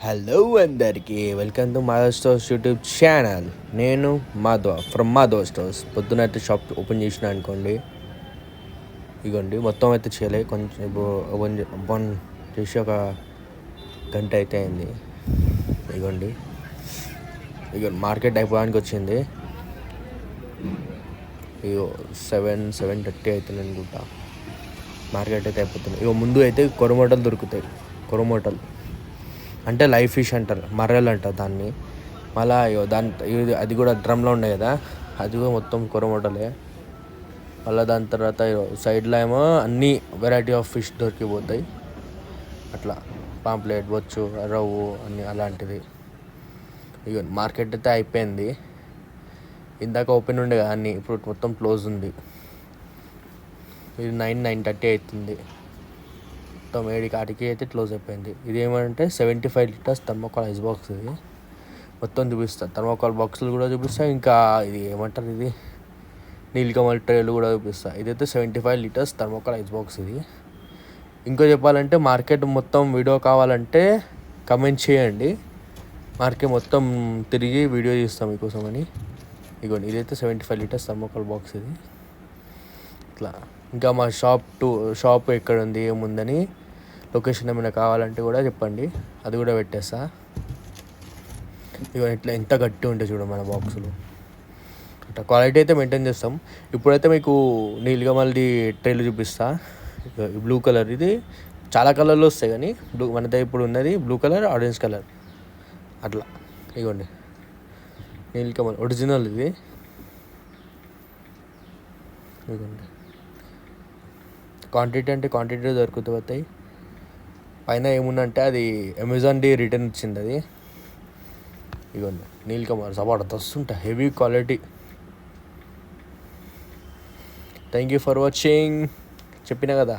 Hello అందరికీ welcome to Madhav stores YouTube channel. నేను Madhav from Madhav stores. పొద్దున అయితే షాప్ ఓపెన్ చేసిన అనుకోండి, ఇగోండి మొత్తం అయితే చేయలే, కొంచెం ఓపెన్ చేసి ఒక గంట అయితే అయింది. ఇగోండి మార్కెట్ అయిపోవడానికి వచ్చింది. ఇగో 7:30 అవుతుంది అనుకుంటా. మార్కెట్ అయితే అయిపోతుంది. ముందు అయితే కొరమోటలు దొరుకుతాయి. కొరమోటలు అంటే లైవ్ ఫిష్ అంటారు, మర్రెలు అంటారు దాన్ని. మళ్ళీ అది కూడా డ్రమ్లో ఉన్నాయి కదా, అది కూడా మొత్తం కొరమోటలే. మళ్ళీ దాని తర్వాత సైడ్లో ఏమో అన్ని వెరైటీ ఆఫ్ ఫిష్ దొరికిపోతాయి. అట్లా పాంప్లెట్, బొచ్చు, రవ్వు అన్ని అలాంటిది. మార్కెట్ అయితే అయిపోయింది. ఇందాక ఓపెన్ ఉండే కదా అన్నీ, ఇప్పుడు మొత్తం క్లోజ్ ఉంది. ఇది 9:30 అవుతుంది. మొత్తం 7 అయితే క్లోజ్ అయిపోయింది. ఇది ఏమంటే 75 లీటర్స్ థర్మోకాల్ ఐస్ బాక్స్. ఇది మొత్తం చూపిస్తా, థర్మోకాల్ బాక్సులు కూడా చూపిస్తా, ఇంకా ఇది ఏమంటారు, ఇది నీలకమల్ ట్రేలు కూడా చూపిస్తా. ఇదైతే 75 లీటర్స్ థర్మోకాల్ ఐస్ బాక్స్. ఇది ఇంకో చెప్పాలంటే మార్కెట్ మొత్తం వీడియో కావాలంటే కమెంట్ చేయండి, మార్కెట్ మొత్తం తిరిగి వీడియో తీస్తాం మీకోసమని. ఇగోండి ఇదైతే 75 లీటర్స్ థర్మోకాల్ బాక్స్. ఇది ఇట్లా. ఇంకా మా షాప్ ఎక్కడ ఉంది, ఏముందని లొకేషన్ ఏమైనా కావాలంటే కూడా చెప్పండి, అది కూడా పెట్టేస్తా. ఇట్లా ఎంత గట్టి ఉంటాయి చూడ మన బాక్సులు. అట్లా క్వాలిటీ అయితే మెయింటైన్ చేస్తాం. ఇప్పుడైతే మీకు నీలకమల్ది ట్రైలు చూపిస్తా. బ్లూ కలర్, ఇది చాలా కలర్లు వస్తాయి కానీ మనతో ఇప్పుడు ఉన్నది బ్లూ కలర్, ఆరెంజ్ కలర్ అట్లా. ఇగోండి నీలకమల్ ఒరిజినల్ ఇది. ఇదిగోండి క్వాంటిటీ అంటే క్వాంటిటీ దొరుకుతాయి. పైన ఏముందంటే అది అమెజాన్ది రిటర్న్ ఇచ్చింది అది. ఇగోండి నీలకమల్ జబర్దస్త్ ఉంటాయి, heavy quality. Thank you for watching. చెప్పినా కదా